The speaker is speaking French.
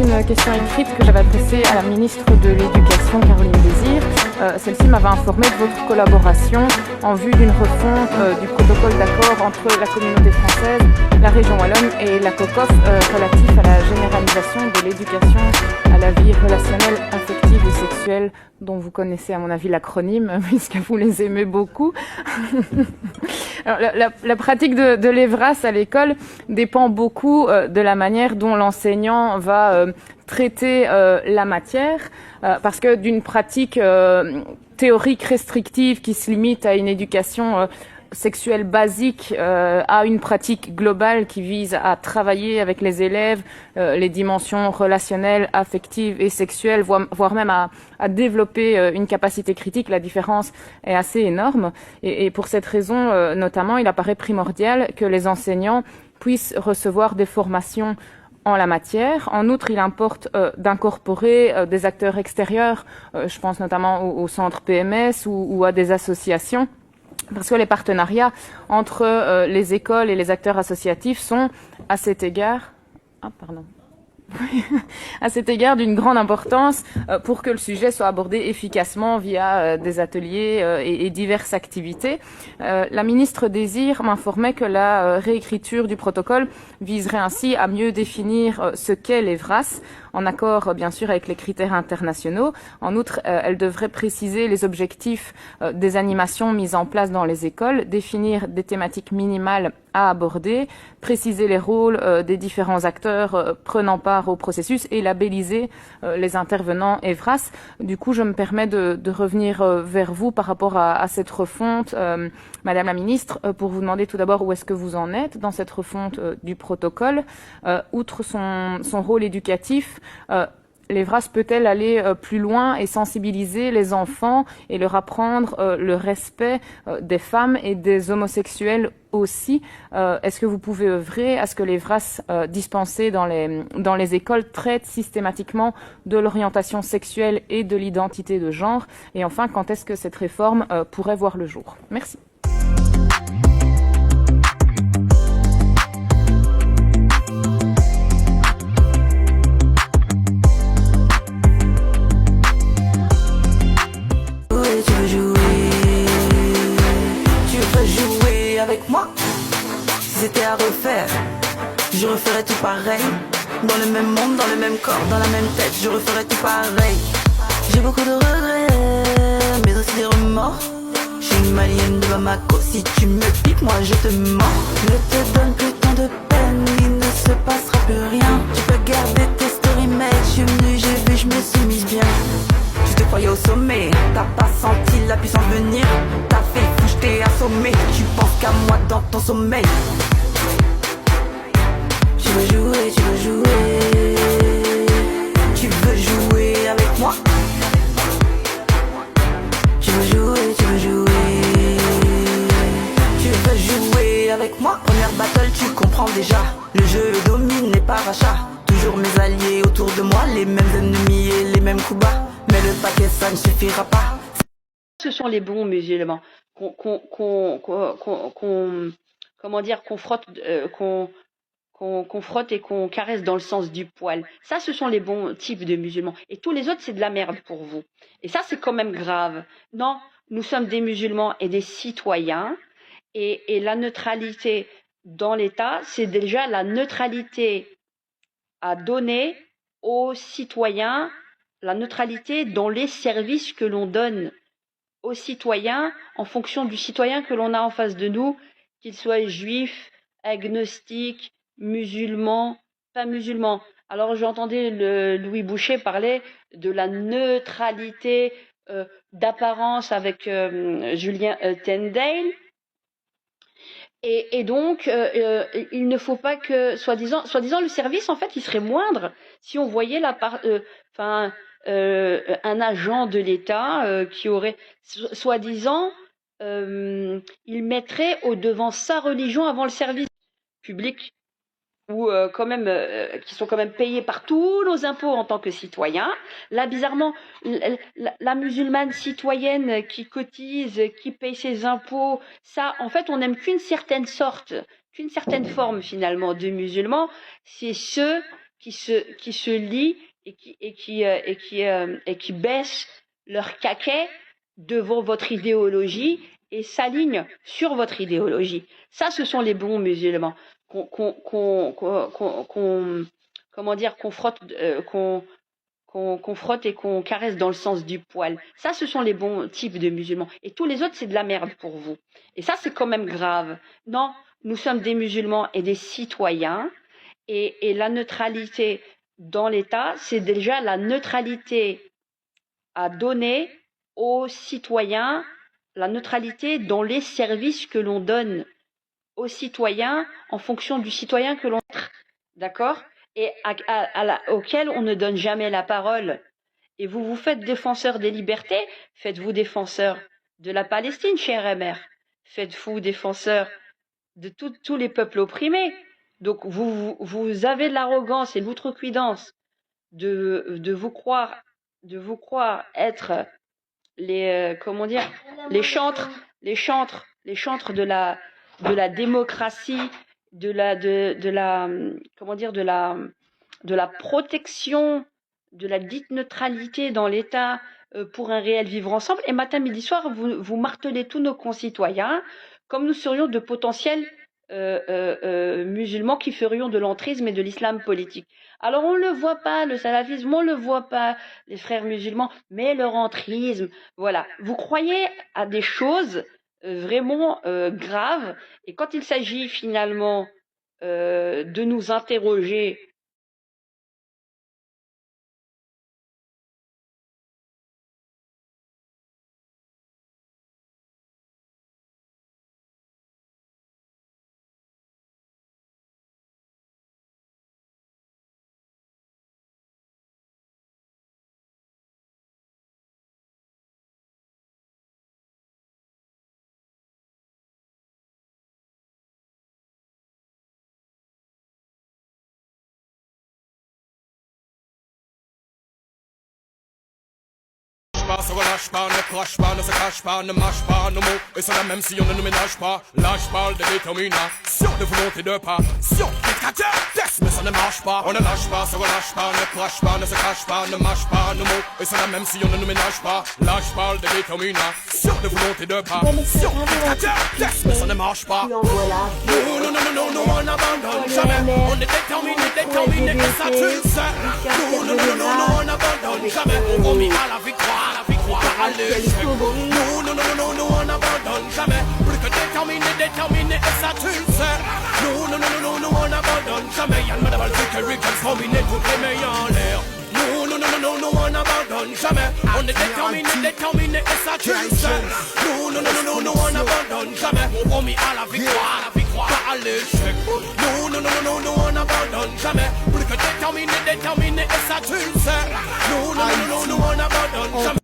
une question écrite que j'avais adressée à la ministre de l'Éducation, Caroline Désir. Celle-ci m'avait informé de votre collaboration en vue d'une refonte du protocole d'accord entre la communauté française, la région wallonne et la COCOF relatif à la généralisation de l'éducation à la vie relationnelle, affective et sexuelle, dont vous connaissez à mon avis l'acronyme, puisque vous les aimez beaucoup. Alors, la pratique de l'EVRAS à l'école dépend beaucoup de la manière dont l'enseignant va traiter la matière, parce que d'une pratique théorique restrictive qui se limite à une éducation sexuelle basique à une pratique globale qui vise à travailler avec les élèves les dimensions relationnelles, affectives et sexuelles, voire même à développer une capacité critique, la différence est assez énorme. Et pour cette raison, notamment, il apparaît primordial que les enseignants puissent recevoir des formations en la matière. En outre, il importe d'incorporer des acteurs extérieurs, je pense notamment au centre PMS ou à des associations, parce que les partenariats entre les écoles et les acteurs associatifs sont à cet égard à cet égard d'une grande importance pour que le sujet soit abordé efficacement via des ateliers et diverses activités. La ministre Désir m'informait que la réécriture du protocole viserait ainsi à mieux définir ce qu'est l'EVRAS, en accord bien sûr avec les critères internationaux. En outre, elle devrait préciser les objectifs des animations mises en place dans les écoles, définir des thématiques minimales à aborder, préciser les rôles des différents acteurs prenant part au processus et labelliser les intervenants EVRAS. Du coup, je me permets de revenir vers vous par rapport à cette refonte, Madame la Ministre, pour vous demander tout d'abord où est-ce que vous en êtes dans cette refonte du protocole. Outre son rôle éducatif, l'EVRAS peut-elle aller plus loin et sensibiliser les enfants et leur apprendre le respect des femmes et des homosexuels aussi? Est-ce que vous pouvez œuvrer à ce que l'EVRAS dispensé dans les écoles traite systématiquement de l'orientation sexuelle et de l'identité de genre? Et enfin, quand est-ce que cette réforme pourrait voir le jour? Merci. Avec moi, si c'était à refaire, je referais tout pareil. Dans le même monde, dans le même corps, dans la même tête, je referais tout pareil. J'ai beaucoup de regrets, mais aussi des remords. Je suis une malienne de Bamako, si tu me piques, moi je te mens. Ne te donne plus tant de peine, il ne se passera plus rien. Tu peux garder tes story mails, je suis venue, j'ai vu, je me suis mise bien. Tu te croyais au sommet, t'as pas senti la puissance venir. T'as fait fou, je t'ai assommé, tu penses qu'à moi dans ton sommeil. Tu veux jouer, tu veux jouer. Tu veux jouer avec moi. Tu veux jouer, tu veux jouer. Tu veux jouer avec moi. Première battle, tu comprends déjà. Le jeu est dominé par achat. Toujours mes alliés autour de moi, les mêmes ennemis et les mêmes coups bas. Mais le paquet ça ne suffira pas. Ce sont les bons musulmans qu'on frotte et qu'on caresse dans le sens du poil. Ça, ce sont les bons types de musulmans. Et tous les autres, c'est de la merde pour vous. Et ça, c'est quand même grave. Non, nous sommes des musulmans et des citoyens. Et la neutralité dans l'État, c'est déjà la neutralité à donner aux citoyens, la neutralité dans les services que l'on donne aux citoyens en fonction du citoyen que l'on a en face de nous, qu'il soit juif, agnostique, musulman, pas musulman. Alors j'entendais Louis Boucher parler de la neutralité d'apparence avec Julien Tendale. Et donc, il ne faut pas que, soi-disant, le service, en fait, il serait moindre si on voyait un agent de l'État qui aurait, soi-disant, il mettrait au devant sa religion avant le service public, ou quand même, qui sont quand même payés par tous nos impôts en tant que citoyens. Là, bizarrement, la musulmane citoyenne qui cotise, qui paye ses impôts, ça, en fait, on n'aime qu'une certaine sorte, qu'une certaine forme finalement de musulmans. C'est ceux qui se lient et qui baissent leur caquet devant votre idéologie et s'alignent sur votre idéologie. Ça, ce sont les bons musulmans comment dire, qu'on frotte et qu'on caresse dans le sens du poil. Ça, ce sont les bons types de musulmans. Et tous les autres, c'est de la merde pour vous. Et ça, c'est quand même grave. Non, nous sommes des musulmans et des citoyens. Et la neutralité dans l'État, c'est déjà la neutralité à donner aux citoyens, la neutralité dans les services que l'on donne aux citoyens en fonction du citoyen que l'on est. D'accord ? Et auquel on ne donne jamais la parole. Et vous vous faites défenseur des libertés, faites-vous défenseur de la Palestine, cher MR. Faites-vous défenseur de tous les peuples opprimés. Donc vous avez de l'arrogance et de l'outrecuidance de vous croire être les les chantres de la démocratie, de la protection, de la dite neutralité dans l'État pour un réel vivre ensemble. Et matin, midi, soir, vous martelez tous nos concitoyens comme nous serions de potentiels musulmans qui ferions de l'entrisme et de l'islam politique. Alors on ne le voit pas, le salafisme, on ne le voit pas, les frères musulmans, mais leur entrisme, voilà. Vous croyez à des choses vraiment graves, et quand il s'agit finalement de nous interroger Ça relâche pas, ne crache pas, ne se cache pas, ne mâche pas nos mots. Et cela même si on ne nous ménage pas. Là je parle de détermination, de volonté de passion. Dictateur, test, mais ça ne marche pas. On ne lâche pas, ça relâche pas, ne crache pas, ne se cache pas, ne mâche pas nos mots. Et cela même si on ne nous ménage pas. Là je parle de détermination, de volonté de passion. Dictateur, test, mais ça ne marche pas. Non, on n'abandonne jamais. On est déterminé, et ça tu le sais. Non, on n'abandonne jamais. On remet à la victoire. Par l'échec. Non, on n'abandonne jamais. Plus que déterminé, et ça tu le sais. Non, on n'abandonne jamais. Y'a le madame Al-Fikri qui a combiné toutes les meilleurs en l'air. Non, on n'abandonne jamais. On est déterminé, et ça tu le sais. Non, on n'abandonne jamais. On remet à la victoire, par l'échec. Non, on n'abandonne jamais. Plus que déterminé, et ça tu le sais. Non, on n'abandonne jamais.